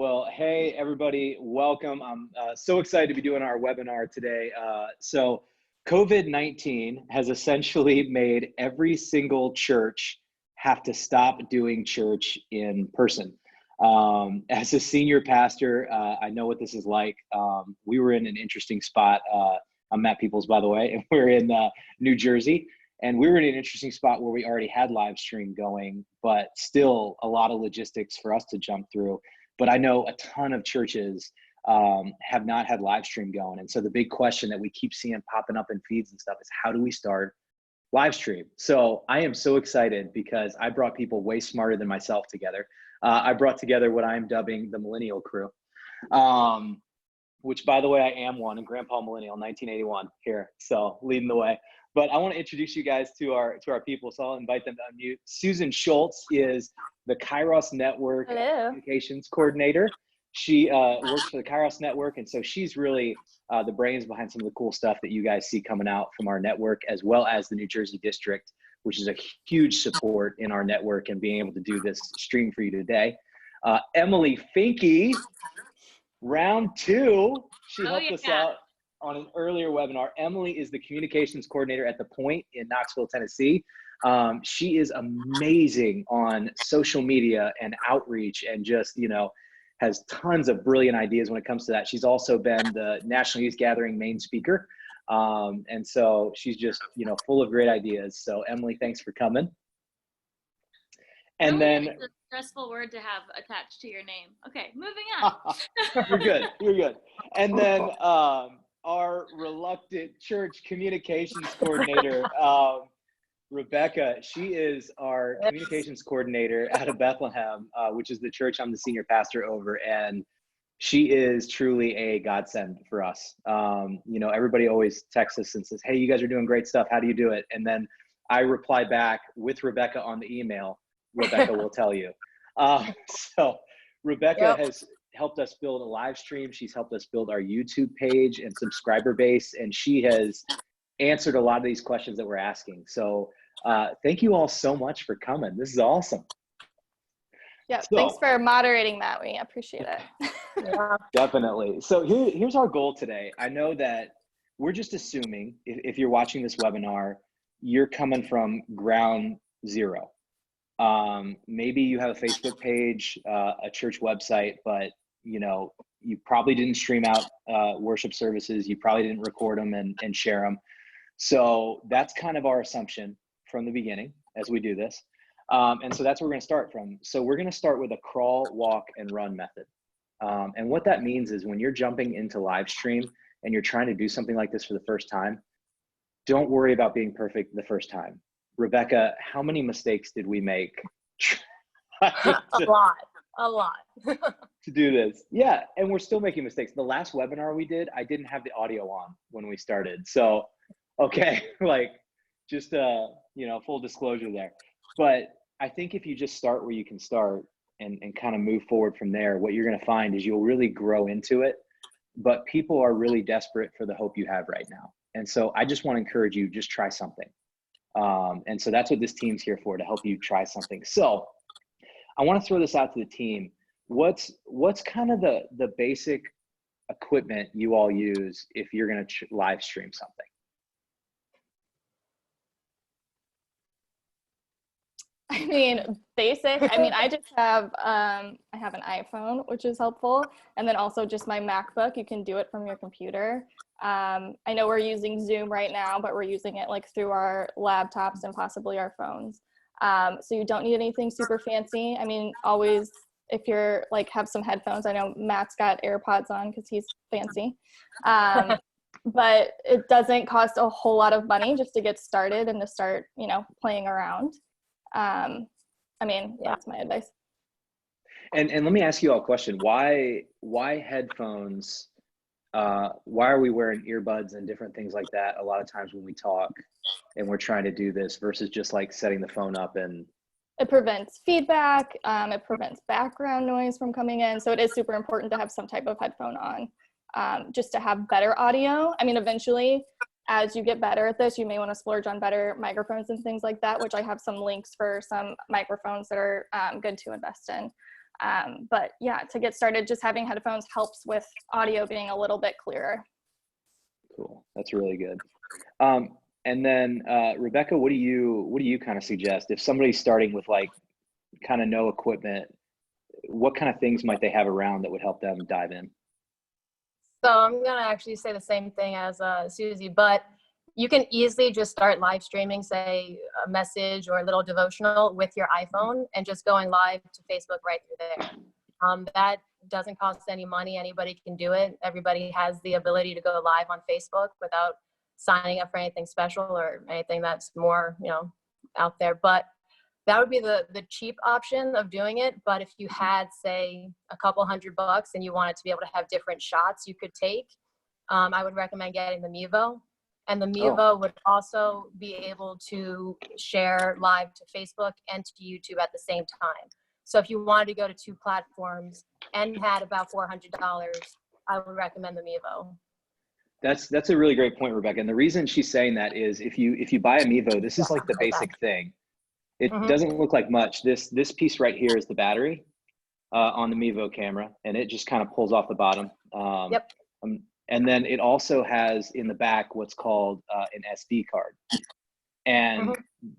Well, hey, everybody, welcome. I'm so excited to be doing our webinar today. So COVID-19 has essentially made every single church have to stop doing church in person. As a senior pastor, I know what this is like. We were in an interesting spot. I'm Matt Peeples, by the way, and we're in New Jersey. And we were in an interesting spot where we already had live stream going, but still a lot of logistics for us to jump through. But I know a ton of churches have not had live stream going. And so the big question that we keep seeing popping up in feeds and stuff is, how do we start live stream? So I am so excited because I brought people way smarter than myself together. I brought together what I'm dubbing the millennial crew, which, by the way, I am one, and Grandpa Millennial, 1981 here, so leading the way. But I want to introduce you guys to our people, so I'll invite them to unmute. Susan Schultz is the Kairos Network Communications Coordinator. She works for the Kairos Network, and so she's really the brains behind some of the cool stuff that you guys see coming out from our network, as well as the New Jersey District, which is a huge support in our network and being able to do this stream for you today. Emily Finke, round two, she helped us out on an earlier webinar. Emily is the communications coordinator at The Point in Knoxville, Tennessee. She is amazing on social media and outreach, and just, has tons of brilliant ideas when it comes to that. She's also been the National Youth Gathering main speaker. And so she's just, full of great ideas. So Emily, thanks for coming. And then it's a stressful word to have attached to your name. Okay, moving on. You're good. And then our reluctant church communications coordinator, Rebecca, she is our communications coordinator out of Bethlehem, which is the church I'm the senior pastor over, and she is truly a godsend for us. Everybody always texts us and says, hey, you guys are doing great stuff. How do you do it? And then I reply back with Rebecca on the email. Rebecca will tell you. So Rebecca has helped us build a live stream. She's helped us build our YouTube page and subscriber base, and she has answered a lot of these questions that we're asking. So thank you all so much for coming. This is awesome. Yeah, thanks for moderating that. We appreciate it. Yeah. Definitely. So here's our goal today. I know that we're just assuming if you're watching this webinar, you're coming from ground zero. Maybe you have a Facebook page, a church website, but you probably didn't stream out worship services. You probably didn't record them and share them. So that's kind of our assumption from the beginning as we do this. And so that's where we're going to start from. So we're going to start with a crawl, walk, and run method. And what that means is when you're jumping into live stream and you're trying to do something like this for the first time, don't worry about being perfect the first time. Rebecca, how many mistakes did we make? A lot. To do this. Yeah, and we're still making mistakes. The last webinar we did, I didn't have the audio on when we started. So, okay, just full disclosure there. But I think if you just start where you can start and kind of move forward from there, what you're going to find is you'll really grow into it. But people are really desperate for the hope you have right now. And so I just want to encourage you, just try something. And so that's what this team's here for, to help you try something. So I want to throw this out to the team. What's kind of the basic equipment you all use if you're going to live stream something? I mean, basic. I mean, I just have I have an iPhone, which is helpful, and then also just my MacBook. You can do it from your computer. I know we're using Zoom right now, but we're using it through our laptops and possibly our phones. So you don't need anything super fancy. I mean, always, if you're have some headphones, I know Matt's got AirPods on because he's fancy. But it doesn't cost a whole lot of money just to get started and to start, playing around. I mean, that's my advice. And let me ask you all a question. Why headphones? Why are we wearing earbuds and different things like that a lot of times when we talk and we're trying to do this versus just setting the phone up? And it prevents feedback. It prevents background noise from coming in. So it is super important to have some type of headphone on, just to have better audio. I mean, eventually, as you get better at this, you may want to splurge on better microphones and things like that, which I have some links for some microphones that are good to invest in. But yeah, to get started, just having headphones helps with audio being a little bit clearer. Cool. That's really good. And then Rebecca, what do you kind of suggest if somebody's starting with like kind of no equipment? What kind of things might they have around that would help them dive in? So I'm gonna actually say the same thing as Susie, but you can easily just start live streaming, say a message or a little devotional with your iPhone and just going live to Facebook right through there. That doesn't cost any money. Anybody can do it. Everybody has the ability to go live on Facebook without signing up for anything special or anything that's more, out there. But that would be the cheap option of doing it. But if you had, say, a couple $100 and you wanted to be able to have different shots you could take, I would recommend getting the Mevo. And the Mevo would also be able to share live to Facebook and to YouTube at the same time. So if you wanted to go to 2 platforms and had about $400, I would recommend the Mevo. That's a really great point, Rebecca. And the reason she's saying that is if you buy a Mevo, this is like the basic thing. It doesn't look like much. This piece right here is the battery on the Mevo camera, and it just kind of pulls off the bottom. And then it also has in the back what's called an SD card. And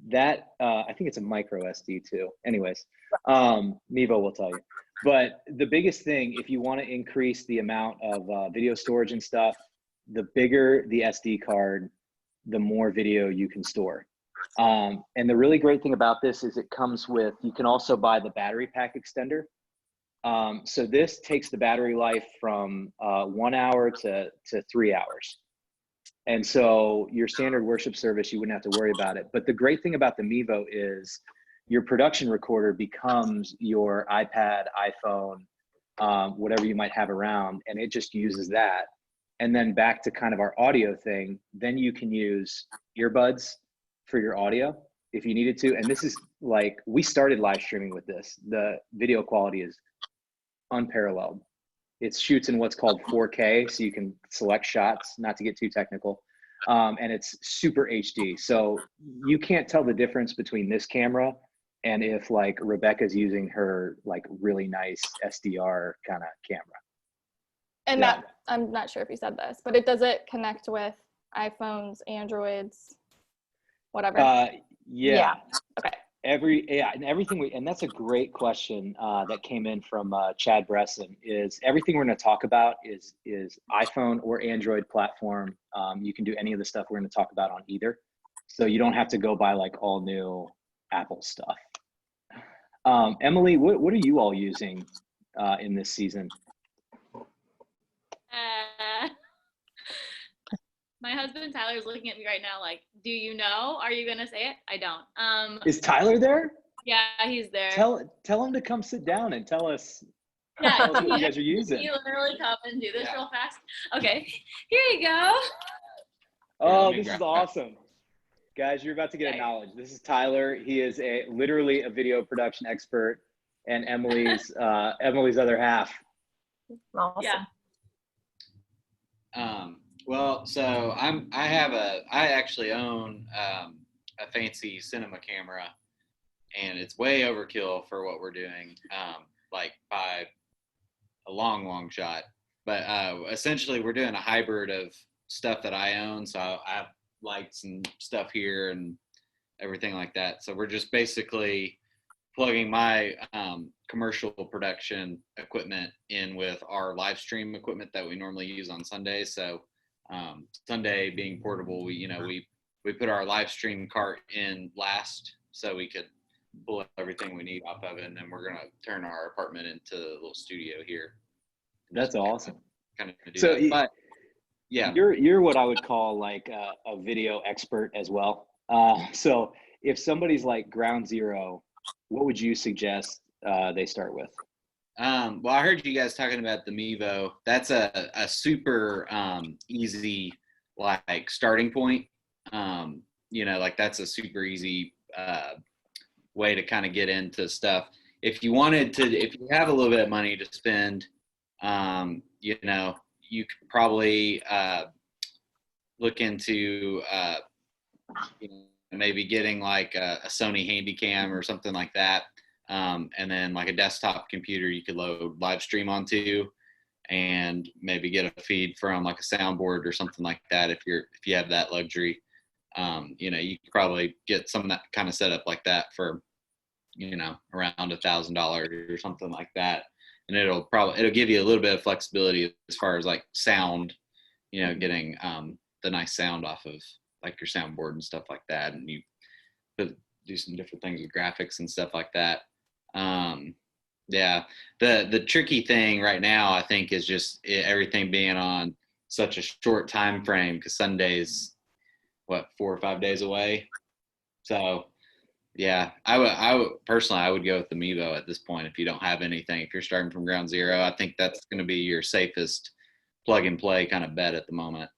that, I think it's a micro SD too. Anyways, Mevo will tell you. But the biggest thing, if you want to increase the amount of video storage and stuff, the bigger the SD card, the more video you can store. And the really great thing about this is it comes with, you can also buy the battery pack extender. So this takes the battery life from 1 hour to 3 hours. And so your standard worship service, you wouldn't have to worry about it. But the great thing about the Mevo is your production recorder becomes your iPad, iPhone, whatever you might have around, and it just uses that. And then back to kind of our audio thing, then you can use earbuds for your audio if you needed to. And this is like, we started live streaming with this. The video quality is unparalleled. It shoots in what's called 4K, so you can select shots, not to get too technical. And it's super HD. So you can't tell the difference between this camera and if like Rebecca's using her like really nice SDR kind of camera. And that, I'm not sure if you said this, but does it connect with iPhones, Androids, whatever? Yeah. Okay. And everything and that's a great question that came in from Chad Bresson. Is everything we're going to talk about is iPhone or Android platform. You can do any of the stuff we're going to talk about on either, so you don't have to go buy like all new Apple stuff. Emily, what are you all using in this season? My husband Tyler is looking at me right now like, do you know? Are you gonna say it? I don't. Is Tyler there? Yeah, he's there. Tell him to come sit down and tell us. Yeah, tell us what you guys are using. Can you literally come and do this real fast? Okay, here you go. Oh, this is awesome. Guys, you're about to get acknowledged. This is Tyler. He is literally a video production expert, and Emily's other half. Awesome. Yeah. Well, so I actually own a fancy cinema camera, and it's way overkill for what we're doing, like by a long shot. But essentially, we're doing a hybrid of stuff that I own. So I have lights and stuff here and everything like that. So we're just basically plugging my commercial production equipment in with our live stream equipment that we normally use on Sundays. So Sunday being portable, we put our live stream cart in last so we could pull everything we need off of it, and then we're gonna turn our apartment into a little studio here. That's awesome. Kind of do so that. But yeah, you're what I would call like a video expert as well. So if somebody's like ground zero, what would you suggest they start with? Well, I heard you guys talking about the Mevo. That's a super easy like starting point. Like that's a super easy way to kind of get into stuff. If you have a little bit of money to spend, you could probably look into maybe getting like a Sony Handycam or something like that. and then like a desktop computer you could load live stream onto, and maybe get a feed from like a soundboard or something like that if you have that luxury. You could probably get some of that kind of setup like that for around $1,000 or something like that, and it'll give you a little bit of flexibility as far as like sound, getting the nice sound off of like your soundboard and stuff like that, and you do some different things with graphics and stuff like that. The tricky thing right now, I think, is just everything being on such a short time frame, because Sunday's 4 or 5 days away. So yeah, I would personally, I would go with the Mevo at this point. If you don't have anything, if you're starting from ground zero, I think that's going to be your safest plug and play kind of bet at the moment.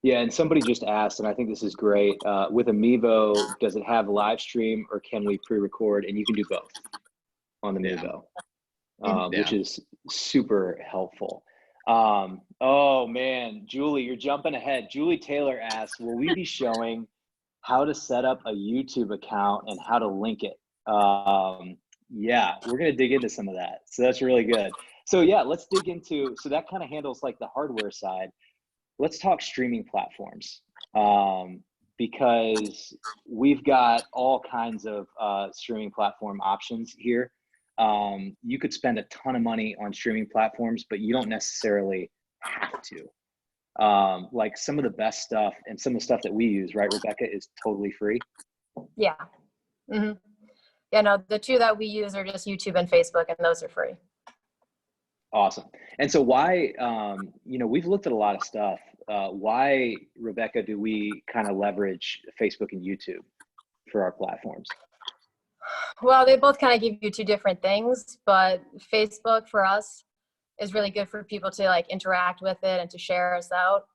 Yeah, and somebody just asked, and I think this is great. With a Mevo, does it have live stream, or can we pre-record? And you can do both on the Mevo, which is super helpful. Oh man, Julie, you're jumping ahead. Julie Taylor asks, will we be showing how to set up a YouTube account and how to link it? Yeah, we're gonna dig into some of that. So that's really good. So yeah, let's dig into, so that kind of handles like the hardware side. Let's talk streaming platforms, because we've got all kinds of streaming platform options here. You could spend a ton of money on streaming platforms, but you don't necessarily have to. Like some of the best stuff and some of the stuff that we use, right, Rebecca, is totally free. Yeah. Mm-hmm. Yeah, no, the two that we use are just YouTube and Facebook, and those are free. Awesome. And so why, we've looked at a lot of stuff. Why, Rebecca, do we kind of leverage Facebook and YouTube for our platforms? Well, they both kind of give you two different things, but Facebook for us is really good for people to like interact with it and to share us out.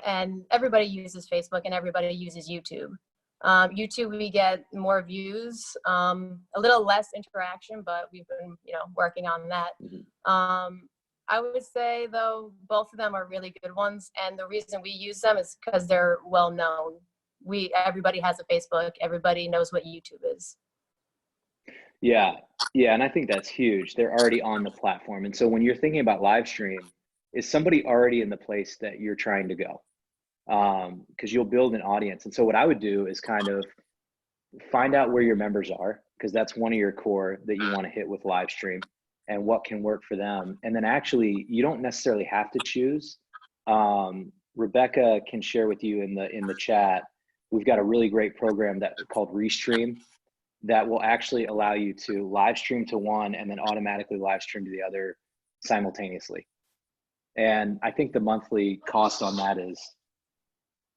And everybody uses Facebook and everybody uses YouTube. YouTube, we get more views, a little less interaction, but we've been, working on that. I would say though, both of them are really good ones. And the reason we use them is because they're well known. Everybody has a Facebook, everybody knows what YouTube is. Yeah. And I think that's huge. They're already on the platform. And so when you're thinking about live stream, is somebody already in the place that you're trying to go? Because you'll build an audience. And so what I would do is kind of find out where your members are, because that's one of your core that you want to hit with live stream, and what can work for them. And then actually, you don't necessarily have to choose. Rebecca can share with you in the chat. We've got a really great program called Restream that will actually allow you to live stream to one and then automatically live stream to the other simultaneously. And I think the monthly cost on that is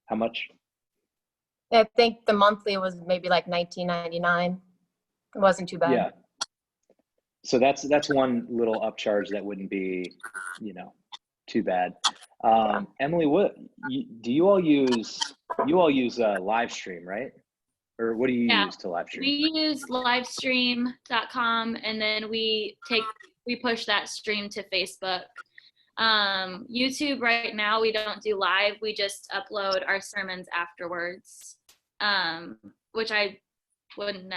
how much? I think the monthly was maybe like $19.99. It wasn't too bad. Yeah. So that's one little upcharge that wouldn't be, too bad. Emily, do you all use live stream, right? Or what do you use to live stream? We use livestream.com, and then we push that stream to Facebook. YouTube right now, we don't do live. We just upload our sermons afterwards, which I wouldn't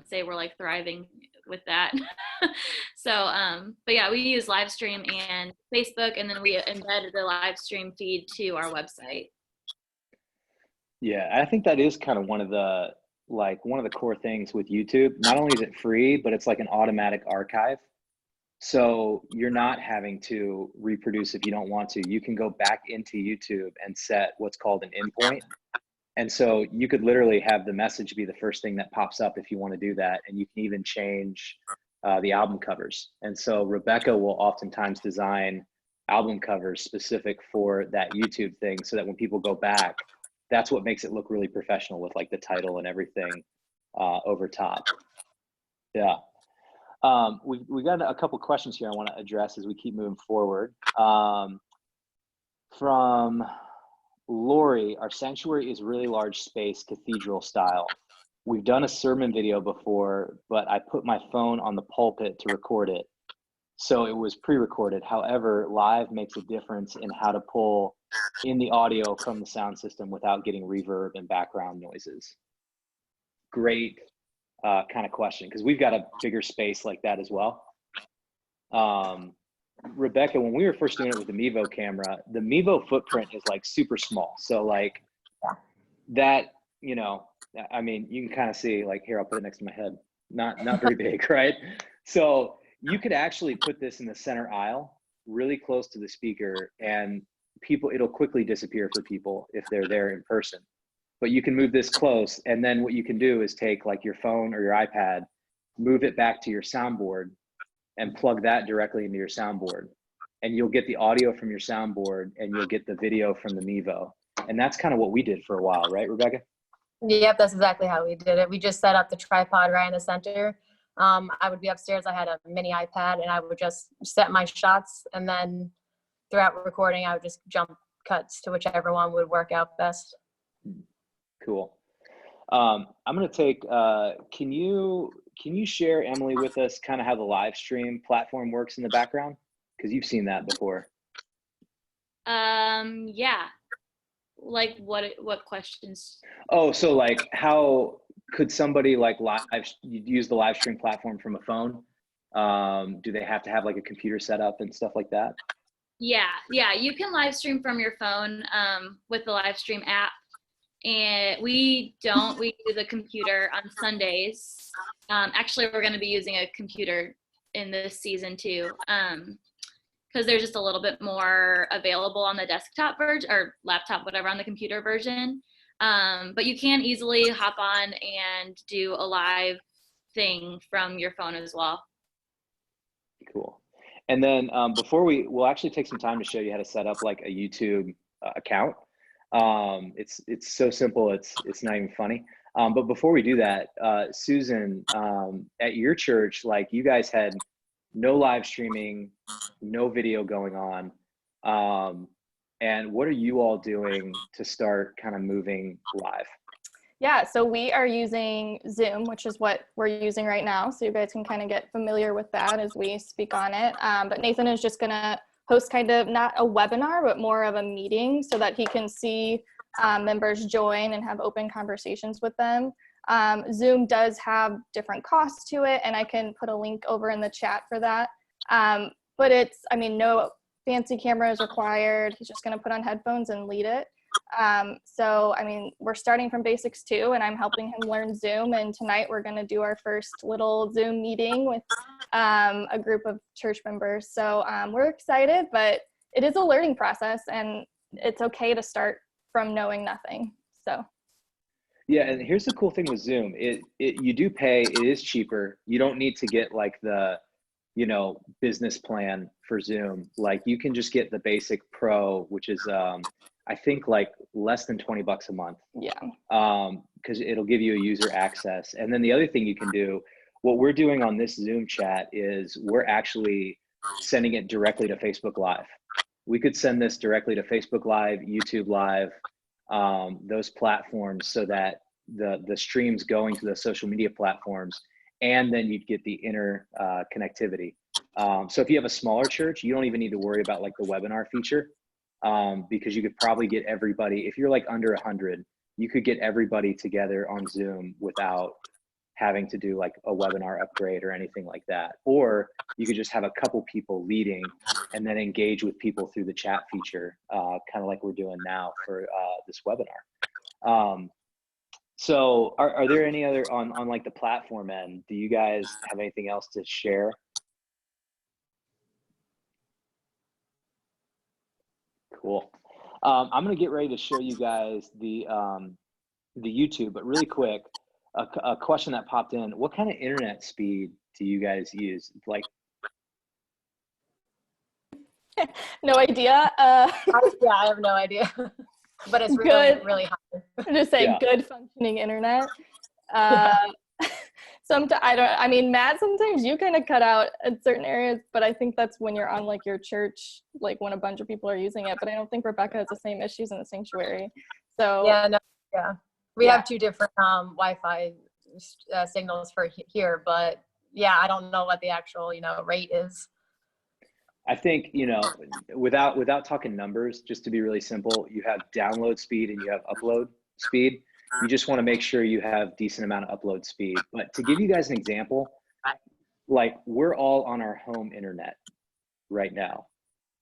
say we're like thriving with that. So, but yeah, we use live stream and Facebook, and then we embed the live stream feed to our website. Yeah, I think that is kind of one of the core things with YouTube. Not only is it free, but it's like an automatic archive. So you're not having to reproduce if you don't want to. You can go back into YouTube and set what's called an endpoint. And so you could literally have the message be the first thing that pops up if you want to do that. And you can even change the album covers. And so Rebecca will oftentimes design album covers specific for that YouTube thing, so that when people go back, that's what makes it look really professional with like the title and everything over top. Yeah. We got a couple questions here I want to address as we keep moving forward. From Lori, our sanctuary is really large space, cathedral style. We've done a sermon video before, but I put my phone on the pulpit to record it. So it was pre-recorded. However, live makes a difference in how to pull in the audio from the sound system without getting reverb and background noises. Great kind of question, because we've got a bigger space like that as well. Rebecca, when we were first doing it with the Mevo camera, the Mevo footprint is like super small. So like that, you know, I mean, you can kind of see, like, here, I'll put it next to my head. Not very big, right? So you could actually put this in the center aisle, really close to the speaker, and it'll quickly disappear for people if they're there in person. But you can move this close, and then what you can do is take like your phone or your iPad, move it back to your soundboard, and plug that directly into your soundboard. And you'll get the audio from your soundboard, and you'll get the video from the Mevo. And that's kind of what we did for a while, right, Rebecca? Yep, that's exactly how we did it. We just set up the tripod right in the center. I would be upstairs. I had a mini iPad, and I would just set my shots, and then throughout recording, I would just jump cuts to whichever one would work out best. Cool. I'm going to take, can you share, Emily, with us kind of how the live stream platform works in the background? Because you've seen that before. Yeah. Like what questions? Oh, so like how could somebody like use the live stream platform from a phone? Do they have to have like a computer set up and stuff like that? Yeah, you can live stream from your phone with the live stream app. And we do the computer on Sundays. Actually, we're going to be using a computer in this season too, because there's just a little bit more available on the desktop version or laptop, whatever, on the computer version. But you can easily hop on and do a live thing from your phone as well. Cool. And then we'll actually take some time to show you how to set up like a YouTube account. It's so simple, it's not even funny. But before we do that, Susan, at your church, like you guys had no live streaming, no video going on. And what are you all doing to start kind of moving live? Yeah, so we are using Zoom, which is what we're using right now. So you guys can kind of get familiar with that as we speak on it. But Nathan is just gonna host kind of not a webinar, but more of a meeting so that he can see members join and have open conversations with them. Zoom does have different costs to it, and I can put a link over in the chat for that. But no fancy camera is required. He's just gonna put on headphones and lead it. We're starting from basics too, and I'm helping him learn Zoom. And tonight we're going to do our first little Zoom meeting with a group of church members. So we're excited, but it is a learning process, and it's okay to start from knowing nothing. So. Yeah, and here's the cool thing with Zoom. You do pay. It is cheaper. You don't need to get like the, business plan for Zoom. Like you can just get the basic pro, which is I think like less than $20 a month. Yeah. Because it'll give you a user access. And then the other thing you can do, what we're doing on this Zoom chat is we're actually sending it directly to Facebook Live. We could send this directly to Facebook Live, YouTube Live, those platforms, so that the stream's going to the social media platforms, and then you'd get the inner connectivity. So if you have a smaller church, you don't even need to worry about like the webinar feature. Because you could probably get everybody, if you're like under 100, you could get everybody together on Zoom without having to do like a webinar upgrade or anything like that. Or you could just have a couple people leading and then engage with people through the chat feature, kind of like we're doing now for this webinar. So are there any other, on like the platform end, do you guys have anything else to share? Cool. I'm going to get ready to show you guys the YouTube, but really quick, a question that popped in. What kind of internet speed do you guys use? Like, no idea. I have no idea, but it's really, really high. I'm just saying, good functioning internet. Matt, sometimes you kind of cut out in certain areas, but I think that's when you're on like your church, like when a bunch of people are using it. But I don't think Rebecca has the same issues in the sanctuary. So we have two different Wi-Fi signals for here, but I don't know what the actual rate is. I think without talking numbers, just to be really simple, you have download speed and you have upload speed. You just want to make sure you have decent amount of upload speed. But to give you guys an example, like we're all on our home internet right now,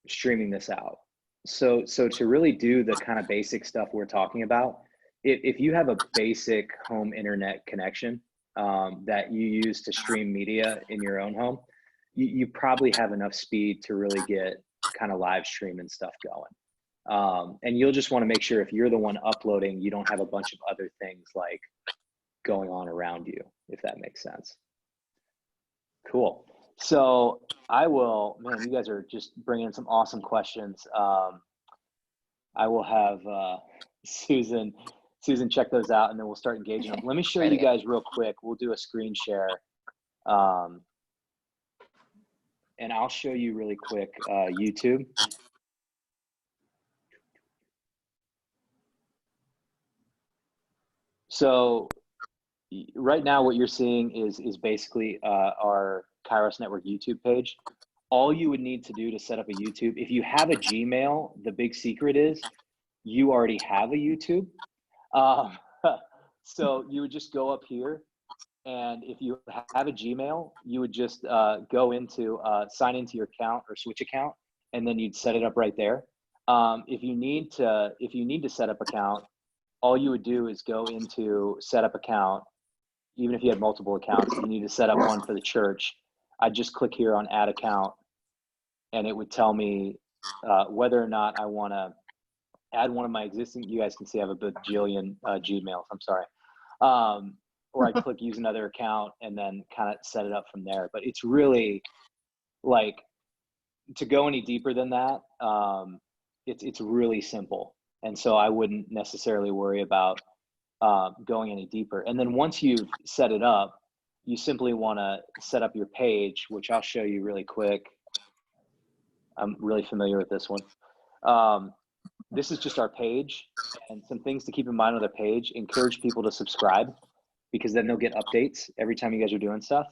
streaming this out. So to really do the kind of basic stuff we're talking about, if you have a basic home internet connection that you use to stream media in your own home, you probably have enough speed to really get kind of live stream and stuff going. And you'll just want to make sure if you're the one uploading, you don't have a bunch of other things like going on around you, if that makes sense. Cool. So I will, man, you guys are just bringing in some awesome questions. I will have Susan check those out, and then we'll start engaging them. Let me show you guys real quick. We'll do a screen share. And I'll show you really quick YouTube. So right now what you're seeing is basically our Kairos Network YouTube page. All you would need to do to set up a YouTube, if you have a Gmail, the big secret is you already have a YouTube. So you would just go up here, and if you have a Gmail, you would just go into sign into your account or switch account, and then you'd set it up right there. If you need to set up account, all you would do is go into setup account. Even if you had multiple accounts, you need to set up one for the church. I'd just click here on add account, and it would tell me whether or not I want to add one of my existing. You guys can see I have a bajillion Gmails. I'm sorry. Or I click use another account and then kind of set it up from there. But it's really like, to go any deeper than that, it's really simple. And so I wouldn't necessarily worry about going any deeper. And then once you've set it up, you simply want to set up your page, which I'll show you really quick. I'm really familiar with this one. This is just our page, and some things to keep in mind with the page. Encourage people to subscribe, because then they'll get updates every time you guys are doing stuff.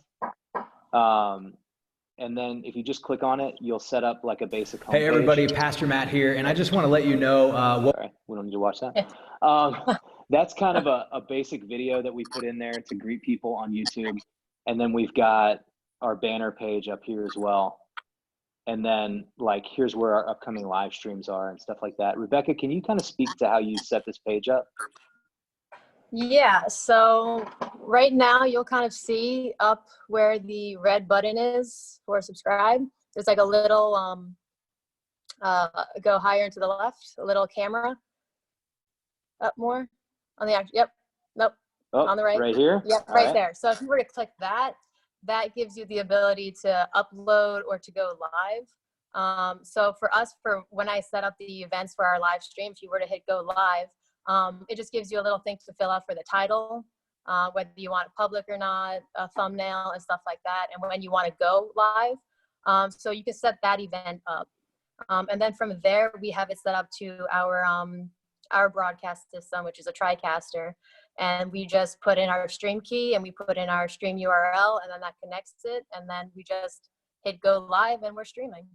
And then if you just click on it, you'll set up like a basic home Hey everybody, Pastor Matt here, and I just want to let you know Sorry, we don't need to watch that. That's kind of a basic video that we put in there to greet people on YouTube. And then we've got our banner page up here as well. And then like, here's where our upcoming live streams are and stuff like that. Rebecca, can you kind of speak to how you set this page up? Yeah, so right now you'll kind of see up where the red button is for subscribe. There's like a little, go higher and to the left, a little camera. Up more on the actual, nope, on the right. Right here? Yep, right there. So if you were to click that, that gives you the ability to upload or to go live. So for us, for when I set up the events for our live stream, if you were to hit go live, it just gives you a little thing to fill out for the title, whether you want it public or not, a thumbnail and stuff like that, and when you want to go live. So you can set that event up. And then from there, we have it set up to our broadcast system, which is a TriCaster. And we just put in our stream key and we put in our stream URL, and then that connects it. And then we just hit go live and we're streaming.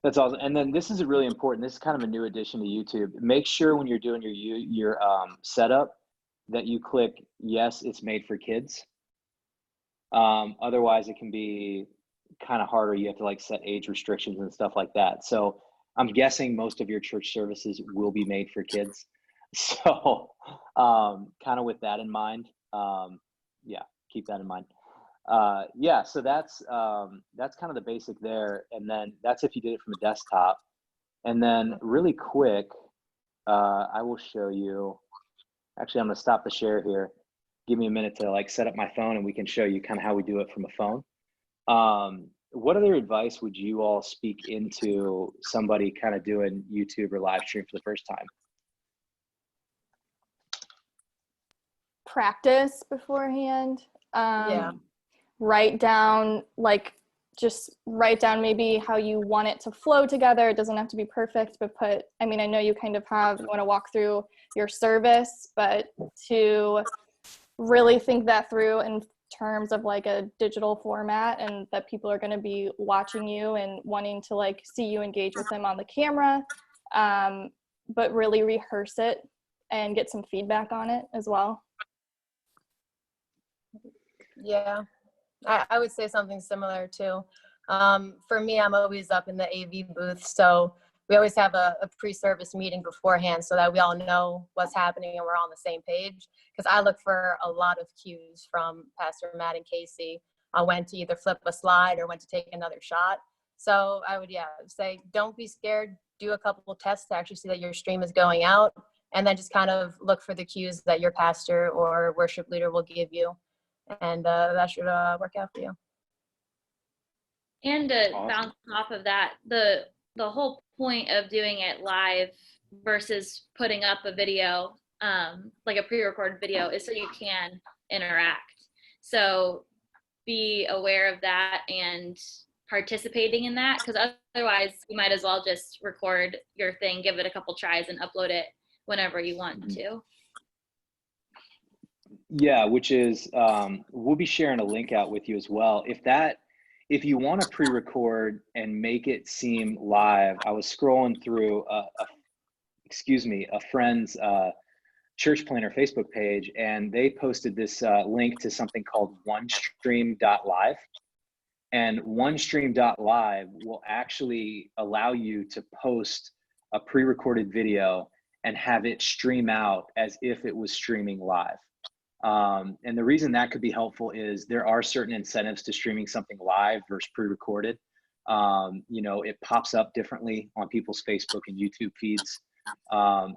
That's awesome. And then this is really important. This is kind of a new addition to YouTube. Make sure when you're doing your setup that you click, yes, it's made for kids. Otherwise it can be kind of harder. You have to like set age restrictions and stuff like that. So I'm guessing most of your church services will be made for kids. So kind of with that in mind, yeah, keep that in mind. Yeah, so that's kind of the basic there. And then that's if you did it from a desktop. And then really quick, I will show you, actually, I'm gonna stop the share here. Give me a minute to like set up my phone and we can show you kind of how we do it from a phone. What other advice would you all speak into somebody kind of doing YouTube or live stream for the first time? Practice beforehand. Yeah. Write down, like, just write down maybe how you want it to flow together. It doesn't have to be perfect, but I mean, I know you kind of you want to walk through your service, but to really think that through in terms of like a digital format, and that people are going to be watching you and wanting to like see you engage with them on the camera, but really rehearse it and get some feedback on it as well? Yeah, I would say something similar too. For me, I'm always up in the AV booth, so we always have a pre-service meeting beforehand so that we all know what's happening and we're on the same page. Because I look for a lot of cues from Pastor Matt and Casey on when to either flip a slide or when to take another shot. So I would, say don't be scared. Do a couple of tests to actually see that your stream is going out, and then just kind of look for the cues that your pastor or worship leader will give you, and that should work out for you. And to bounce off of that, the whole point of doing it live versus putting up a video, like a pre-recorded video, is so you can interact. So be aware of that and participating in that, because otherwise you might as well just record your thing, give it a couple tries, and upload it whenever you want to. Yeah, which is, we'll be sharing a link out with you as well. If you want to pre-record and make it seem live, I was scrolling through a friend's church planner Facebook page, and they posted this link to something called onestream.live. And onestream.live will actually allow you to post a pre-recorded video and have it stream out as if it was streaming live. And the reason that could be helpful is there are certain incentives to streaming something live versus pre-recorded. It pops up differently on people's Facebook and YouTube feeds.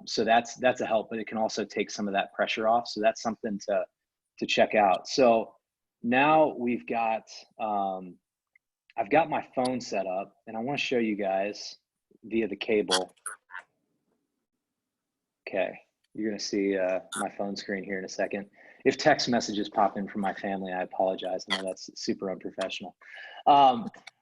So that's a help, but it can also take some of that pressure off. So that's something to check out. So now we've got, I've got my phone set up, and I want to show you guys via the cable. Okay, you're going to see my phone screen here in a second. If text messages pop in from my family, I apologize. I know that's super unprofessional.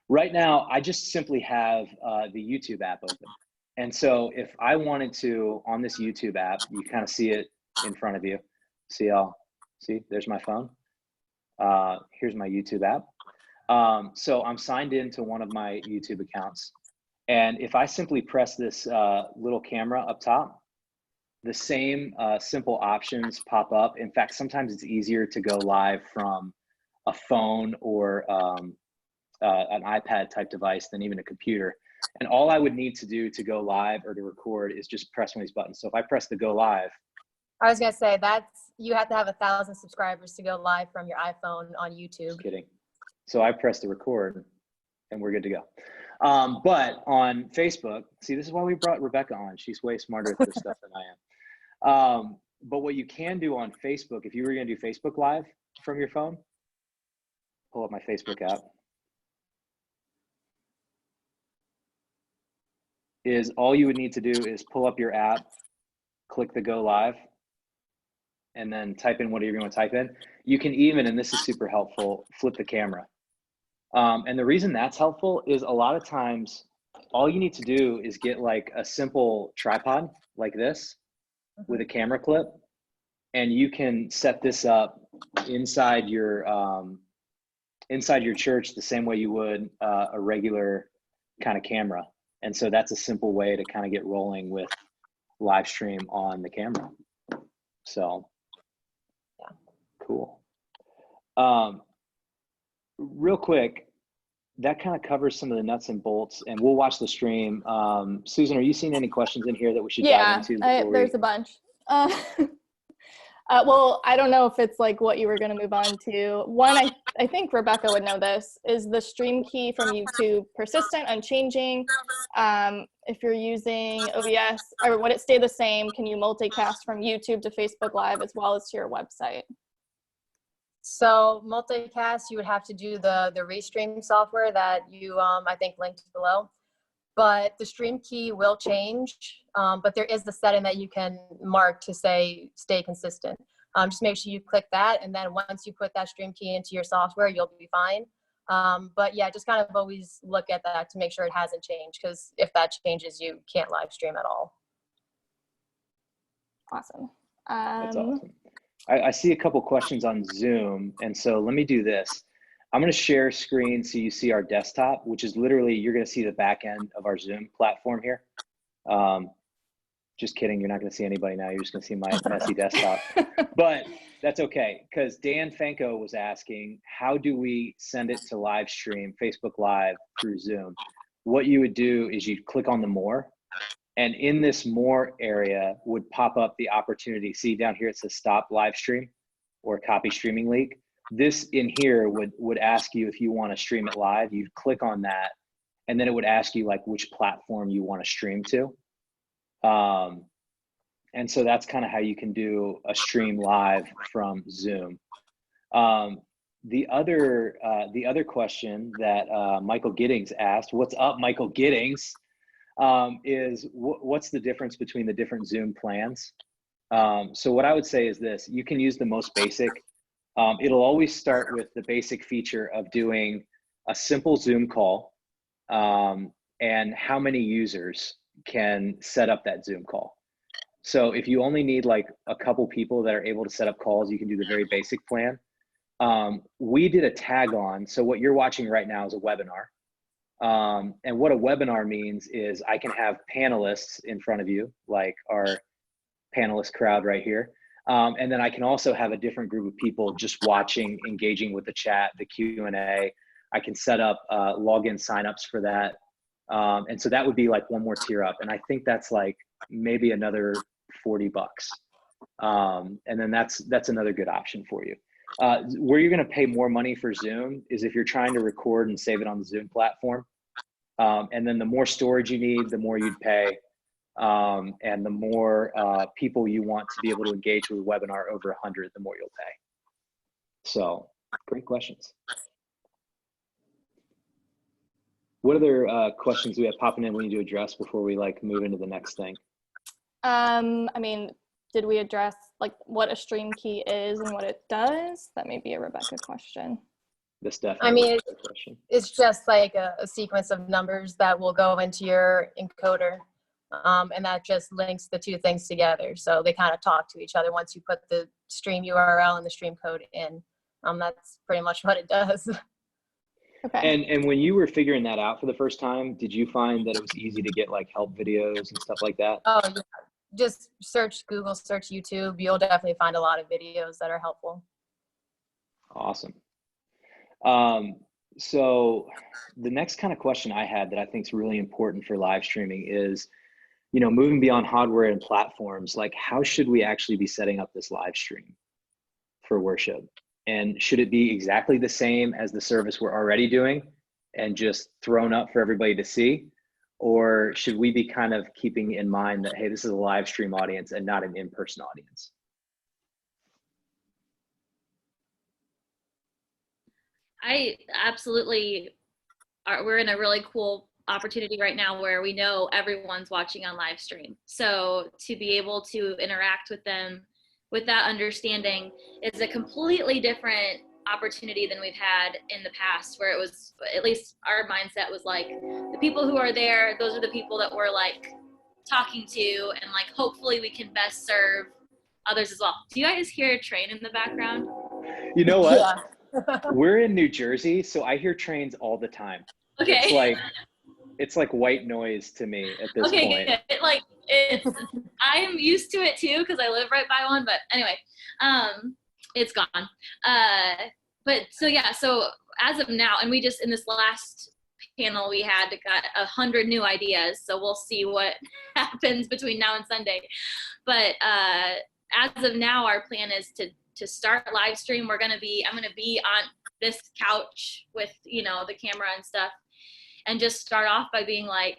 Right now, I just simply have the YouTube app open. And so if I wanted to, on this YouTube app, you kind of see it in front of you. See, there's my phone. Here's my YouTube app. So I'm signed into one of my YouTube accounts. And if I simply press this little camera up top, the same simple options pop up. In fact, sometimes it's easier to go live from a phone or an iPad type device than even a computer. And all I would need to do to go live or to record is just press one of these buttons. So if I press the go live. I was going to say you have to have 1,000 subscribers to go live from your iPhone on YouTube. Just kidding. So I press the record and we're good to go. But on Facebook, see, this is why we brought Rebecca on. She's way smarter at this stuff than I am. But what you can do on Facebook, if you were going to do Facebook Live from your phone, pull up my Facebook app, is all you would need to do is pull up your app, click the go live, and then type in whatever you want to type in. You can even, and this is super helpful, flip the camera. And the reason that's helpful is a lot of times, all you need to do is get like a simple tripod like this with a camera clip, and you can set this up inside your church the same way you would a regular kind of camera. And so that's a simple way to kind of get rolling with live stream on the camera. So, yeah, cool. Real quick, that kind of covers some of the nuts and bolts, and we'll watch the stream. Susan, are you seeing any questions in here that we should dive into? There's a bunch. Well, I don't know if it's like what you were going to move on to. One, I think Rebecca would know this, is the stream key from YouTube persistent, unchanging? If you're using OBS, or would it stay the same? Can you multicast from YouTube to Facebook Live as well as to your website? So multicast, you would have to do the Restream software that you, I think, linked below. But the stream key will change, but there is the setting that you can mark to say stay consistent. Just make sure you click that, and then once you put that stream key into your software, you'll be fine. But yeah, just kind of always look at that to make sure it hasn't changed, because if that changes, you can't live stream at all. Awesome. That's awesome. I see a couple questions on Zoom, and so let me do this. I'm going to share screen so you see our desktop, which is literally, you're going to see the back end of our Zoom platform here. Just kidding. You're not going to see anybody now. You're just going to see my messy desktop. But that's okay, because Dan Fanko was asking, how do we send it to live stream, Facebook Live through Zoom? What you would do is you'd click on the more, and in this more area would pop up the opportunity. See down here, it says stop live stream or copy streaming leak. This in here would ask you if you want to stream it live. You'd click on that, and then it would ask you like which platform you want to stream to. And so that's kind of how you can do a stream live from Zoom. The other question that Michael Giddings asked, what's up, Michael Giddings, is what's the difference between the different Zoom plans? So what I would say is this: you can use the most basic. It'll always start with the basic feature of doing a simple Zoom call, and how many users can set up that Zoom call. So if you only need like a couple people that are able to set up calls, you can do the very basic plan. We did a tag on. So what you're watching right now is a webinar. And what a webinar means is I can have panelists in front of you, like our panelist crowd right here. And then I can also have a different group of people just watching, engaging with the chat, the Q&A. I can set up login signups for that. And so that would be like one more tier up. And I think that's like maybe another $40. And then that's another good option for you. Where you're going to pay more money for Zoom is if you're trying to record and save it on the Zoom platform. And then the more storage you need, the more you'd pay. And the more people you want to be able to engage with a webinar over 100, the more you'll pay. So great questions. What other questions do we have popping in we need to address before we like move into the next thing? I mean, did we address like what a stream key is and what it does? That may be a Rebecca question. This definitely. I mean, a question. It's just like a sequence of numbers that will go into your encoder. And that just links the two things together. So they kind of talk to each other once you put the stream URL and the stream code in. That's pretty much what it does. Okay. And when you were figuring that out for the first time, did you find that it was easy to get like help videos and stuff like that? Oh, yeah. Just search Google, search YouTube. You'll definitely find a lot of videos that are helpful. Awesome. So the next kind of question I had that I think is really important for live streaming is, you know, moving beyond hardware and platforms, like how should we actually be setting up this live stream for worship? And should it be exactly the same as the service we're already doing and just thrown up for everybody to see? Or should we be kind of keeping in mind that, hey, this is a live stream audience and not an in-person audience? I absolutely we're in a really cool opportunity right now where we know everyone's watching on live stream. So to be able to interact with them with that understanding is a completely different opportunity than we've had in the past, where it was, at least our mindset was like, the people who are there, those are the people that we're like talking to, and like hopefully we can best serve others as well. Do you guys hear a train in the background? You know what? Yeah. We're in New Jersey, so I hear trains all the time. Okay. It's like white noise to me at this point. Okay, I am used to it too because I live right by one. But anyway, it's gone. But so yeah, so as of now, and we just in this last panel we had got 100 new ideas. So we'll see what happens between now and Sunday. But as of now, our plan is to start live stream. I'm gonna be on this couch with, you know, the camera and stuff, and just start off by being like,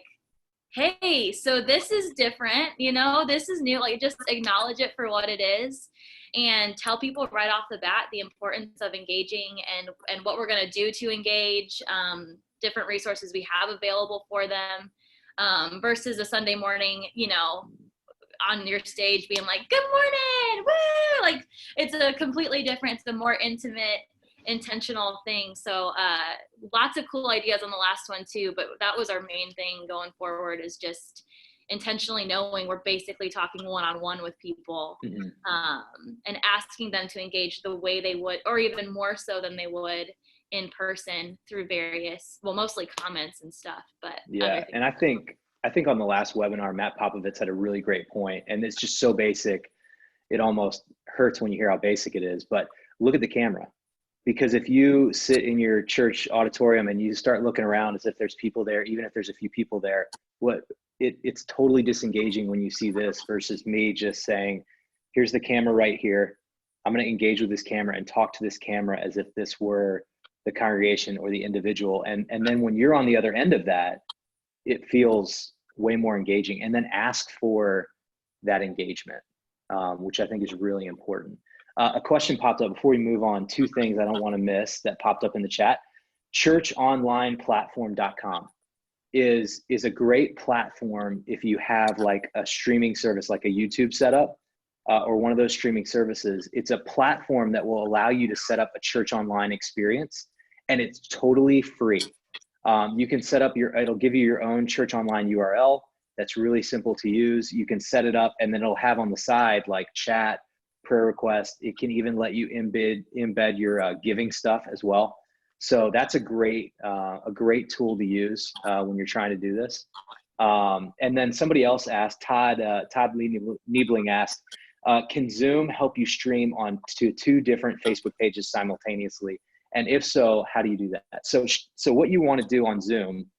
hey, so this is different, you know, this is new, like just acknowledge it for what it is and tell people right off the bat the importance of engaging and what we're going to do to engage, different resources we have available for them, versus a Sunday morning, you know, on your stage being like, good morning, woo! Like it's a completely different, it's a more intimate, intentional thing. So lots of cool ideas on the last one too, but that was our main thing going forward, is just intentionally knowing we're basically talking one-on-one with people, and asking them to engage the way they would, or even more so than they would in person, through various, well, mostly comments and stuff. But yeah, and I think I think on the last webinar, Matt Popovitz had a really great point, and it's just so basic. It almost hurts when you hear how basic it is, but look at the camera. Because if you sit in your church auditorium and you start looking around as if there's people there, even if there's a few people there, it's totally disengaging when you see this versus me just saying, here's the camera right here. I'm going to engage with this camera and talk to this camera as if this were the congregation or the individual. And then when you're on the other end of that, it feels way more engaging. And then ask for that engagement, which I think is really important. A question popped up before we move on. Two things I don't want to miss that popped up in the chat. Churchonlineplatform.com is a great platform if you have like a streaming service, like a YouTube setup or one of those streaming services. It's a platform that will allow you to set up a church online experience, and it's totally free. You can set up it'll give you your own church online URL. That's really simple to use. You can set it up, and then it'll have on the side like chat, prayer request. It can even let you embed your giving stuff as well. So that's a great tool to use when you're trying to do this. And then somebody else asked, Todd Niebling asked, can Zoom help you stream on to two different Facebook pages simultaneously? And if so, how do you do that? So what you want to do on Zoom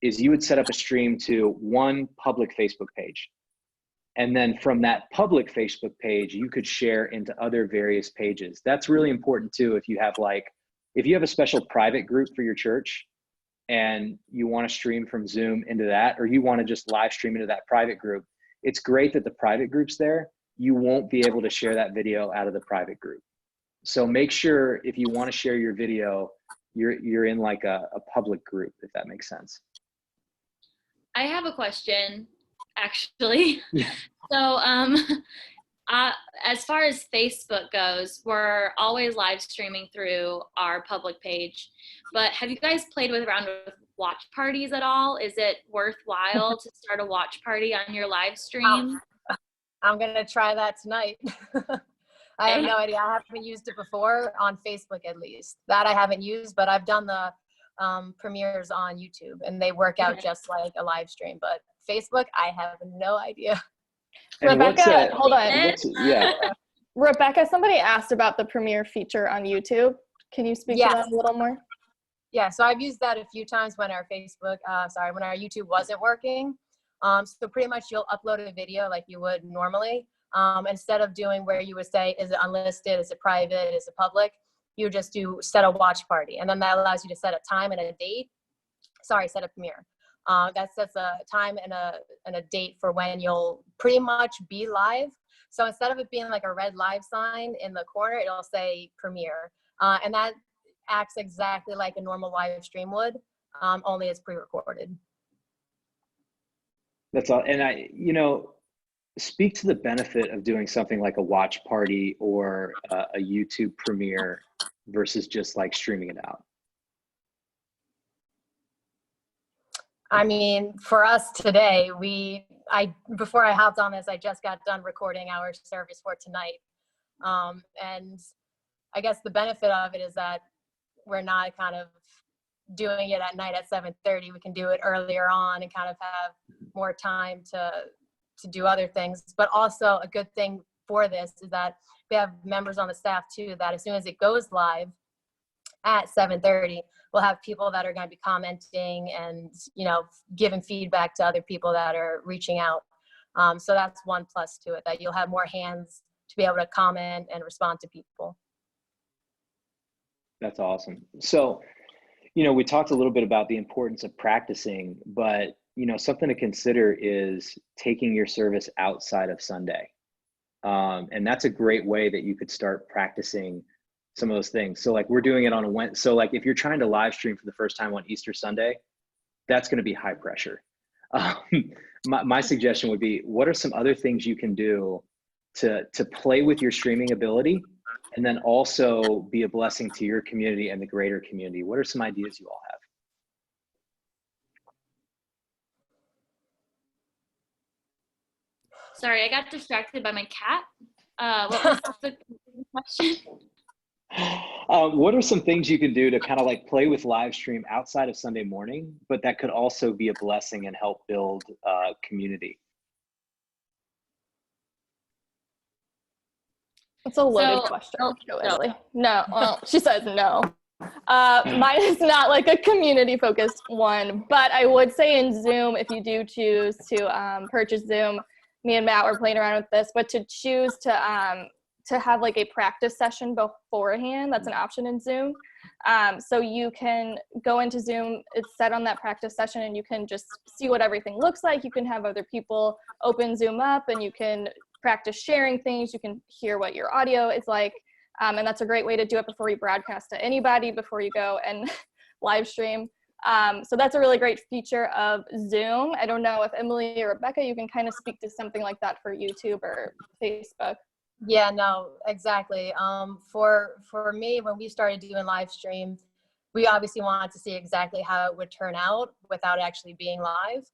is you would set up a stream to one public Facebook page. And then from that public Facebook page, you could share into other various pages. That's really important too. If you have a special private group for your church and you want to stream from Zoom into that, or you want to just live stream into that private group, it's great that the private group's there. You won't be able to share that video out of the private group. So make sure if you want to share your video, you're in like a public group, if that makes sense. I have a question, actually. Yeah. So as far as Facebook goes, we're always live streaming through our public page, but have you guys played around with watch parties at all? Is it worthwhile to start a watch party on your live stream? I'm going to try that tonight. I have no idea. I haven't used it before on Facebook, at least. That I haven't used, but I've done the premieres on YouTube, and they work out just like a live stream. But Facebook, I have no idea. And Rebecca, hold on. Yeah. Rebecca, somebody asked about the premiere feature on YouTube. Can you speak to that a little more? Yeah, so I've used that a few times when our when our YouTube wasn't working. So pretty much you'll upload a video like you would normally. Instead of doing where you would say, is it unlisted, is it private, is it public? You just set a watch party. And then that allows you to set a time and a date. Set a premiere. That sets a time and a date for when you'll pretty much be live. So instead of it being like a red live sign in the corner, it'll say premiere. And that acts exactly like a normal live stream would, only it's pre-recorded. That's all. And speak to the benefit of doing something like a watch party or a YouTube premiere versus just like streaming it out. I mean, for us today, before I hopped on this, I just got done recording our service for tonight. And I guess the benefit of it is that we're not kind of doing it at night at 7:30. We can do it earlier on and kind of have more time to do other things. But also a good thing for this is that we have members on the staff too, that as soon as it goes live at 7:30, we'll have people that are going to be commenting and, giving feedback to other people that are reaching out. So that's one plus to it, that you'll have more hands to be able to comment and respond to people. That's awesome. So, we talked a little bit about the importance of practicing, but, something to consider is taking your service outside of Sunday. And that's a great way that you could start practicing some of those things. So like we're doing it on a Wednesday. So like if you're trying to live stream for the first time on Easter Sunday, that's going to be high pressure. My suggestion would be, what are some other things you can do to play with your streaming ability and then also be a blessing to your community and the greater community? What are some ideas you all have? Sorry, I got distracted by my cat. What was the question? What are some things you can do to kind of like play with live stream outside of Sunday morning, but that could also be a blessing and help build community? It's a loaded question. No, well, she says no. Mine is not like a community focused one, but I would say in Zoom, if you do choose to purchase Zoom, me and Matt were playing around with this, but to choose to have like a practice session beforehand, that's an option in Zoom. So you can go into Zoom, it's set on that practice session, and you can just see what everything looks like. You can have other people open Zoom up and you can practice sharing things. You can hear what your audio is like. And that's a great way to do it before you broadcast to anybody, before you go and live stream. So that's a really great feature of Zoom. I don't know if Emily or Rebecca, you can kind of speak to something like that for YouTube or Facebook. Yeah, no, exactly. For me, when we started doing live stream, we obviously wanted to see exactly how it would turn out without actually being live.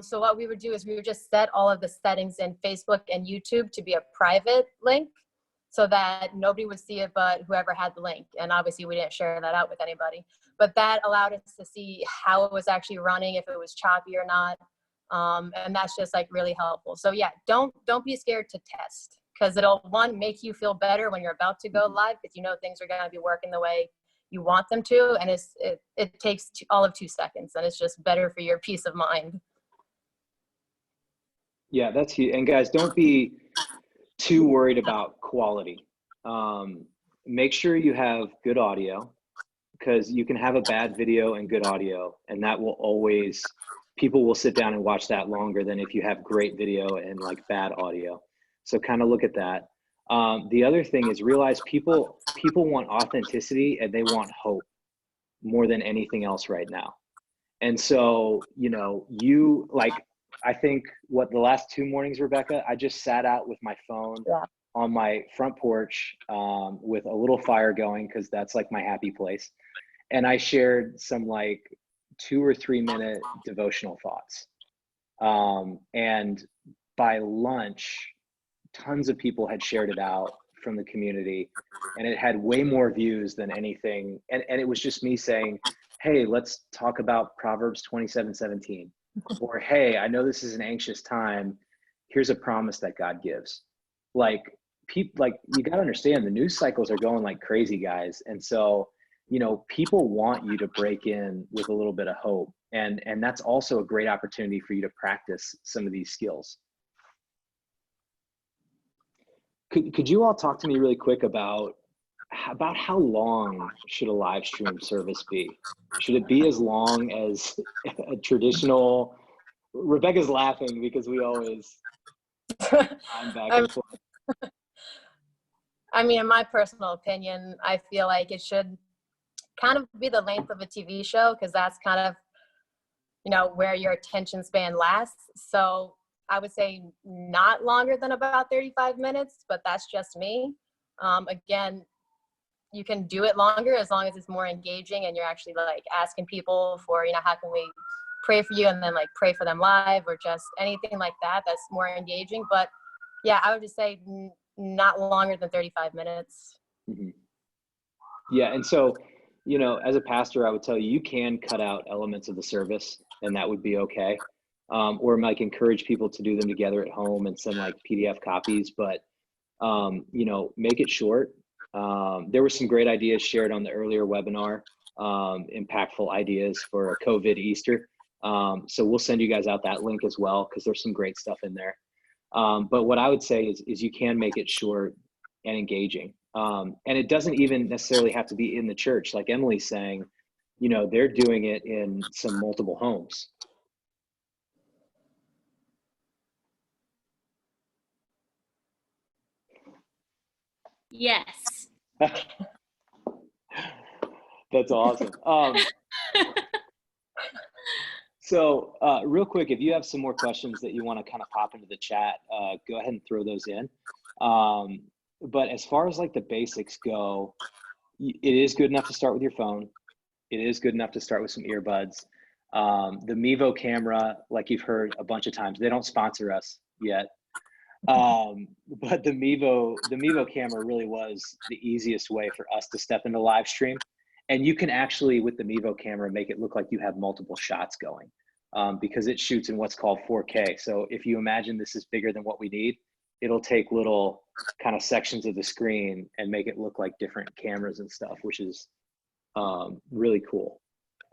So what we would do is we would just set all of the settings in Facebook and YouTube to be a private link so that nobody would see it but whoever had the link. And obviously we didn't share that out with anybody. But that allowed us to see how it was actually running, if it was choppy or not. And that's just like really helpful. So yeah, don't be scared to test, because it'll, one, make you feel better when you're about to go live, because you know things are going to be working the way you want them to, and it takes all of 2 seconds, and it's just better for your peace of mind. Yeah, that's huge. And guys, don't be too worried about quality. Make sure you have good audio, because you can have a bad video and good audio, and that will always, people will sit down and watch that longer than if you have great video and like bad audio. So kind of look at that. The other thing is realize people want authenticity and they want hope more than anything else right now. And so, you know, I think the last 2 mornings, Rebecca, I just sat out with my phone on my front porch with a little fire going, because that's like my happy place. And I shared some like 2 or 3 minute devotional thoughts. And by lunch, tons of people had shared it out from the community, and it had way more views than anything. And it was just me saying, hey, let's talk about Proverbs 27:17. Or, hey, I know this is an anxious time. Here's a promise that God gives. Like, you got to understand, the news cycles are going like crazy, guys. And so, you know, people want you to break in with a little bit of hope. And that's also a great opportunity for you to practice some of these skills. Could you all talk to me really quick about how long should a live stream service be? Should it be as long as a traditional? Rebecca's laughing because we always time back and forth. I mean, in my personal opinion, I feel like it should kind of be the length of a TV show, because that's kind of, you know, where your attention span lasts. So I would say not longer than about 35 minutes, but that's just me. Again, you can do it longer as long as it's more engaging and you're actually like asking people for, you know, how can we pray for you, and then like pray for them live, or just anything like that that's more engaging. But yeah, I would just say not longer than 35 minutes. Mm-hmm. Yeah. And so, you know, as a pastor, I would tell you, you can cut out elements of the service and that would be okay. Or like encourage people to do them together at home and send like PDF copies, but, you know, make it short. There were some great ideas shared on the earlier webinar, impactful ideas for a COVID Easter. So we'll send you guys out that link as well, because there's some great stuff in there. But what I would say is you can make it short and engaging. And it doesn't even necessarily have to be in the church. Like Emily's saying, you know, they're doing it in some multiple homes. Yes. That's awesome. So real quick, if you have some more questions that you want to kind of pop into the chat, go ahead and throw those in. But as far as like the basics go, it is good enough to start with your phone. It is good enough to start with some earbuds. The Mevo camera, like you've heard a bunch of times, they don't sponsor us yet. But the Mevo camera really was the easiest way for us to step into live stream. And you can actually, with the Mevo camera, make it look like you have multiple shots going, because it shoots in what's called 4K. So if you imagine this is bigger than what we need, it'll take little kind of sections of the screen and make it look like different cameras and stuff, which is really cool.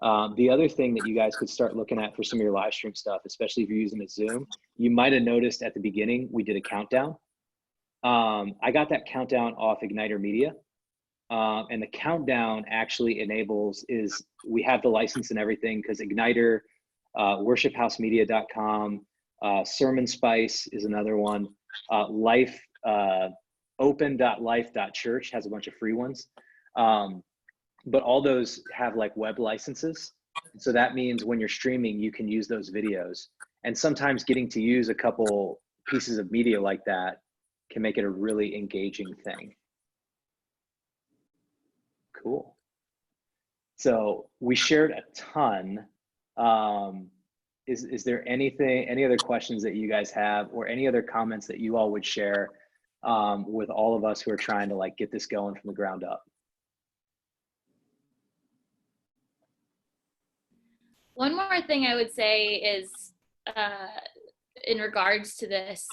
The other thing that you guys could start looking at for some of your live stream stuff, especially if you're using a Zoom, you might have noticed at the beginning, we did a countdown. I got that countdown off Igniter Media. And the countdown actually we have the license and everything, because Igniter, worshiphousemedia.com, Sermon Spice is another one. Open.life.church has a bunch of free ones. But all those have like web licenses. So that means when you're streaming, you can use those videos. And sometimes getting to use a couple pieces of media like that can make it a really engaging thing. Cool. So we shared a ton. Is there any other questions that you guys have, or any other comments that you all would share with all of us who are trying to like get this going from the ground up? One more thing I would say is, in regards to this,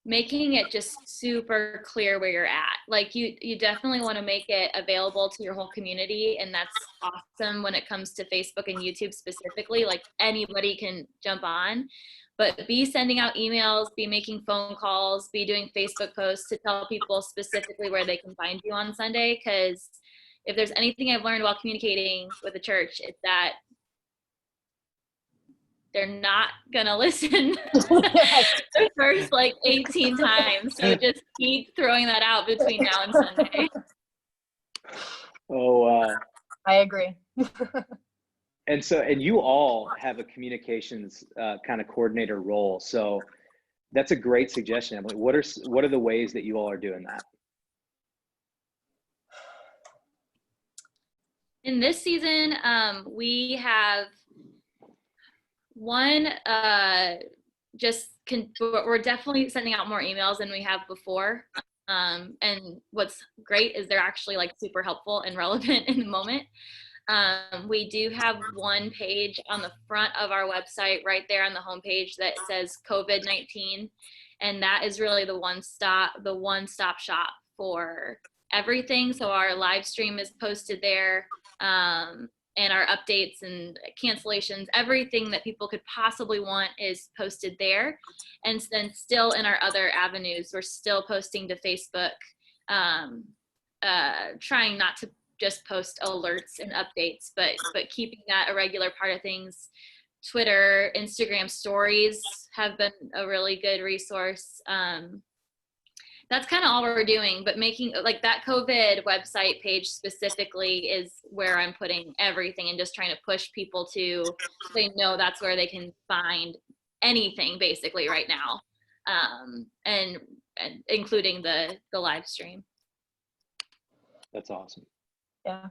making it just super clear where you're at. Like you definitely want to make it available to your whole community, and that's awesome when it comes to Facebook and YouTube specifically. Like anybody can jump on, but be sending out emails, be making phone calls, be doing Facebook posts to tell people specifically where they can find you on Sunday. Because if there's anything I've learned while communicating with the church, it's that they're not gonna listen the first like 18 times. So just keep throwing that out between now and Sunday. Oh, I agree. And you all have a communications kind of coordinator role. So that's a great suggestion, Emily. What are the ways that you all are doing that? In this season, we have one, we're definitely sending out more emails than we have before. And what's great is they're actually like super helpful and relevant in the moment. We do have one page on the front of our website right there on the homepage that says COVID-19. And that is really the one-stop shop for everything. So our live stream is posted there. And our updates and cancellations, everything that people could possibly want is posted there. And then still in our other avenues, we're still posting to Facebook, trying not to just post alerts and updates, but keeping that a regular part of things. Twitter, Instagram stories have been a really good resource. That's kind of all we're doing, but making like that COVID website page specifically is where I'm putting everything, and just trying to push people to, so they know that's where they can find anything basically right now, and including the live stream. That's awesome. Yeah.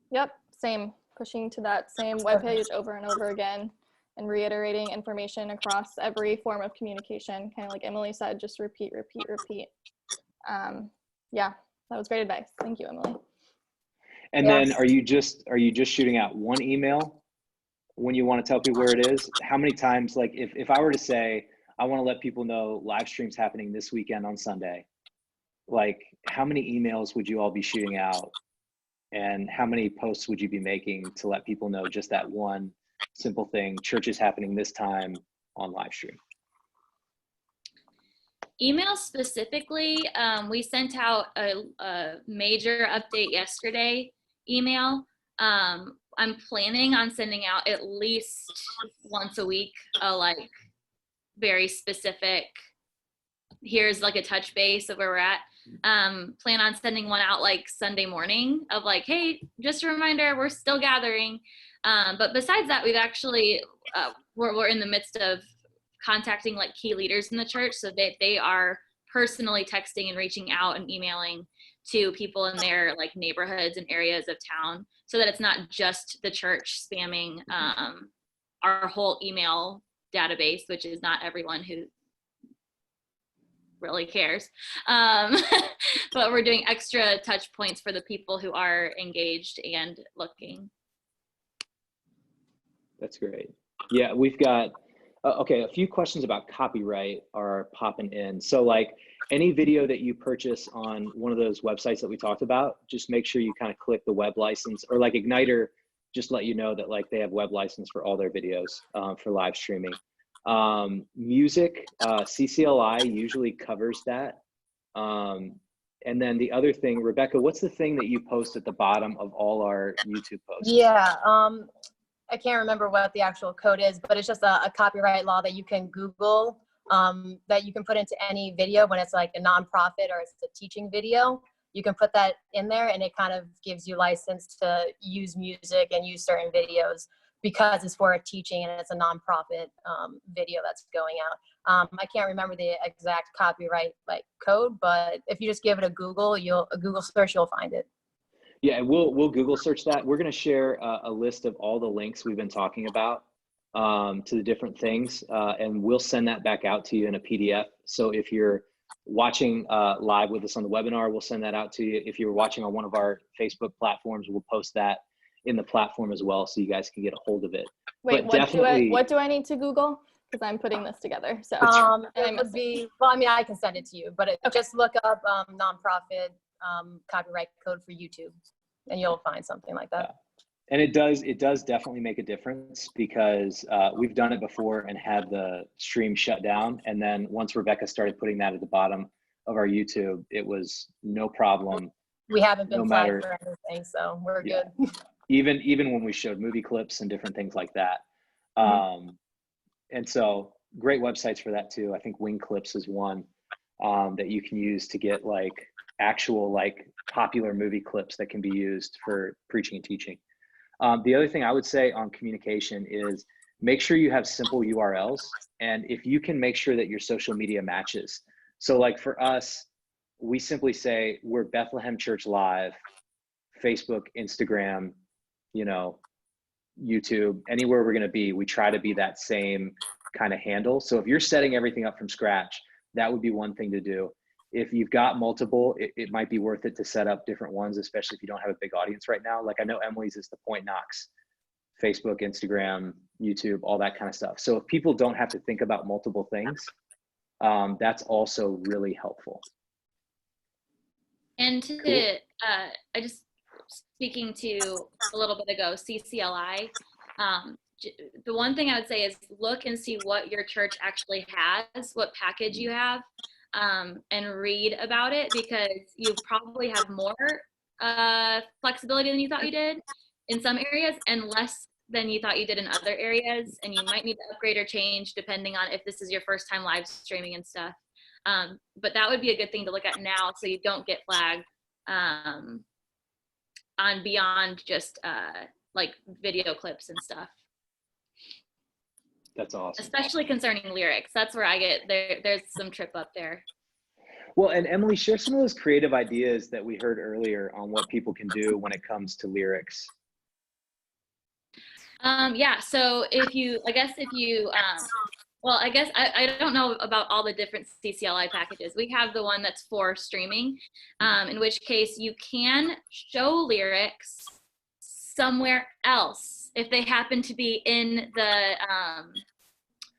Yep, same. Pushing to that same webpage over and over again, and reiterating information across every form of communication. Kind of like Emily said, just repeat. Yeah, that was great advice. Thank you, Emily. And then are you just shooting out one email when you want to tell people where it is? How many times, like if I were to say, I want to let people know live stream's happening this weekend on Sunday, like how many emails would you all be shooting out? And how many posts would you be making to let people know just that one simple thing, church is happening this time on live stream? Email specifically, we sent out a major update yesterday email. I'm planning on sending out at least once a week a like very specific, here's like a touch base of where we're at. Plan on sending one out like Sunday morning of like, hey, just a reminder, we're still gathering. But besides that, we've actually, we're in the midst of contacting like key leaders in the church, so that they are personally texting and reaching out and emailing to people in their like neighborhoods and areas of town, so that it's not just the church spamming our whole email database, which is not everyone who really cares. But we're doing extra touch points for the people who are engaged and looking. That's great. Yeah, we've got, okay, a few questions about copyright are popping in. So like any video that you purchase on one of those websites that we talked about, just make sure you kind of click the web license, or like Igniter, just let you know that like they have web license for all their videos for live streaming. Music, CCLI usually covers that. And then the other thing, Rebecca, what's the thing that you post at the bottom of all our YouTube posts? Yeah, I can't remember what the actual code is, but it's just a copyright law that you can Google, that you can put into any video when it's like a nonprofit or it's a teaching video. You can put that in there and it kind of gives you license to use music and use certain videos because it's for a teaching and it's a nonprofit video that's going out. I can't remember the exact copyright like code, but if you just give it a Google search, you'll find it. Yeah, and we'll Google search that. We're going to share a list of all the links we've been talking about to the different things, and we'll send that back out to you in a PDF. So if you're watching live with us on the webinar, we'll send that out to you. If you're watching on one of our Facebook platforms, we'll post that in the platform as well, so you guys can get a hold of it. Wait, what do I need to Google? Because I'm putting this together. So it would be, well, I mean, I can send it to you, but just look up nonprofit copyright code for YouTube and you'll find something like that. Yeah. And it does definitely make a difference, because we've done it before and had the stream shut down, and then once Rebecca started putting that at the bottom of our YouTube, it was no problem. We haven't been flagged for anything, so we're good. Even when we showed movie clips and different things like that. And so great websites for that too. I think Wing Clips is one that you can use to get like actual like popular movie clips that can be used for preaching and teaching. The other thing I would say on communication is make sure you have simple URLs, and if you can make sure that your social media matches. So like for us, we simply say we're Bethlehem Church Live, Facebook, Instagram, you know, YouTube, anywhere we're going to be, we try to be that same kind of handle. So if you're setting everything up from scratch, that would be one thing to do. If you've got multiple, it might be worth it to set up different ones, especially if you don't have a big audience right now. Like I know Emily's is the Point Knox, Facebook, Instagram, YouTube, all that kind of stuff. So if people don't have to think about multiple things, that's also really helpful. And to, I just, speaking to a little bit ago, CCLI, the one thing I would say is look and see what your church actually has, what package you have, and read about it, because you probably have more flexibility than you thought you did in some areas and less than you thought you did in other areas, and you might need to upgrade or change depending on if this is your first time live streaming and stuff. But that would be a good thing to look at now so you don't get flagged on beyond just like video clips and stuff. That's awesome. Especially concerning lyrics. That's where I get there's some trip up there. Well, and Emily, share some of those creative ideas that we heard earlier on what people can do when it comes to lyrics. Yeah, so well, I guess I don't know about all the different CCLI packages. We have the one that's for streaming, in which case you can show lyrics somewhere else if they happen to be in the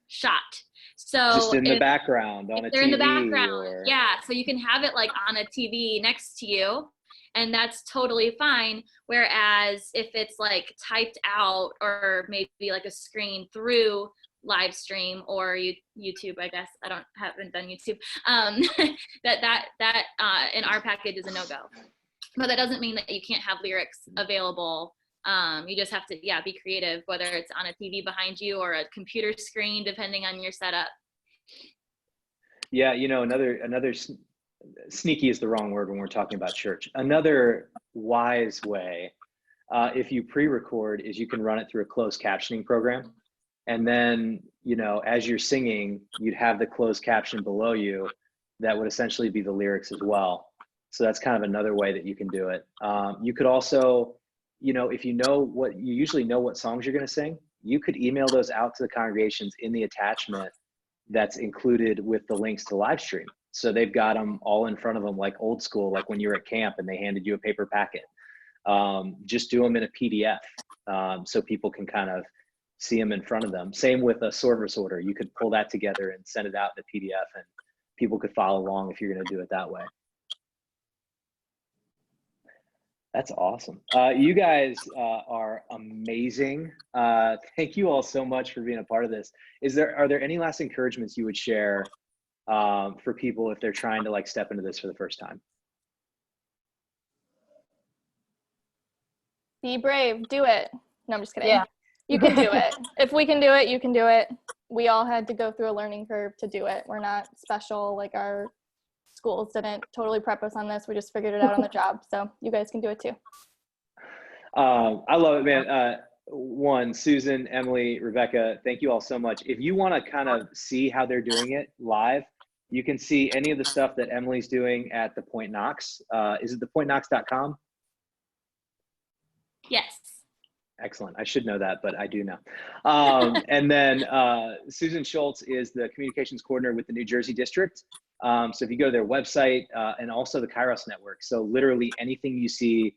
shot. So just in the background on a TV. They're in the background, yeah. So you can have it like on a TV next to you, and that's totally fine. Whereas if it's like typed out or maybe like a screen through live stream or YouTube, I guess haven't done YouTube, that in our package is a no-go. But that doesn't mean that you can't have lyrics available. You just have to be creative, whether it's on a TV behind you or a computer screen, depending on your setup. Yeah, you know, another sneaky is the wrong word when we're talking about church. Another wise way, if you pre-record, is you can run it through a closed captioning program. And then, you know, as you're singing, you'd have the closed caption below you that would essentially be the lyrics as well. So that's kind of another way that you can do it. You could also, you know, if you usually know what songs you're going to sing, you could email those out to the congregations in the attachment that's included with the links to live stream. So they've got them all in front of them, like old school, like when you were at camp and they handed you a paper packet. Just do them in a PDF, so people can kind of see them in front of them. Same with a service order. You could pull that together and send it out in a PDF, and people could follow along if you're going to do it that way. That's awesome. You guys are amazing. Thank you all so much for being a part of this. Are there any last encouragements you would share for people if they're trying to like step into this for the first time? Be brave, do it. No, I'm just kidding. Yeah. You can do it. If we can do it, you can do it. We all had to go through a learning curve to do it. We're not special, like our schools didn't totally prep us on this. We just figured it out on the job. So you guys can do it too. I love it, man. Susan, Emily, Rebecca, thank you all so much. If you want to kind of see how they're doing it live, you can see any of the stuff that Emily's doing at the Point Knox. Is it thepointknox.com? Yes. Excellent. I should know that, but I do know. And then Susan Schultz is the communications coordinator with the New Jersey district. So if you go to their website and also the Kairos network, so literally anything you see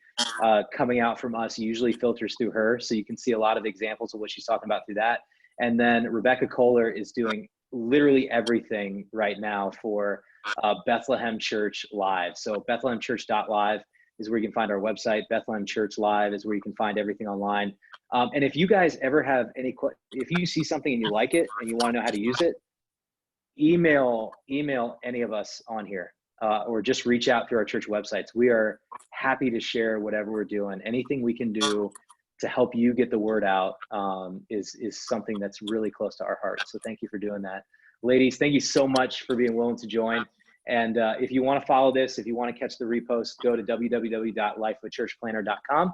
coming out from us usually filters through her. So you can see a lot of examples of what she's talking about through that. And then Rebecca Koehler is doing literally everything right now for Bethlehem Church Live. So bethlehemchurch.live is where you can find our website. Bethlehem Church Live is where you can find everything online. And if you guys ever have if you see something and you like it and you want to know how to use it, email any of us on here, or just reach out through our church websites. We are happy to share whatever we're doing. Anything we can do to help you get the word out is something that's really close to our heart. So thank you for doing that. Ladies, thank you so much for being willing to join. And if you want to follow this, if you want to catch the repost, go to www.lifewithchurchplanner.com.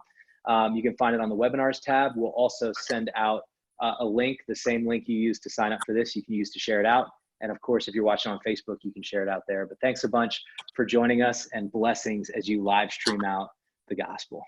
You can find it on the webinars tab. We'll also send out a link, the same link you used to sign up for this, you can use to share it out. And of course, if you're watching on Facebook, you can share it out there. But thanks a bunch for joining us, and blessings as you live stream out the gospel.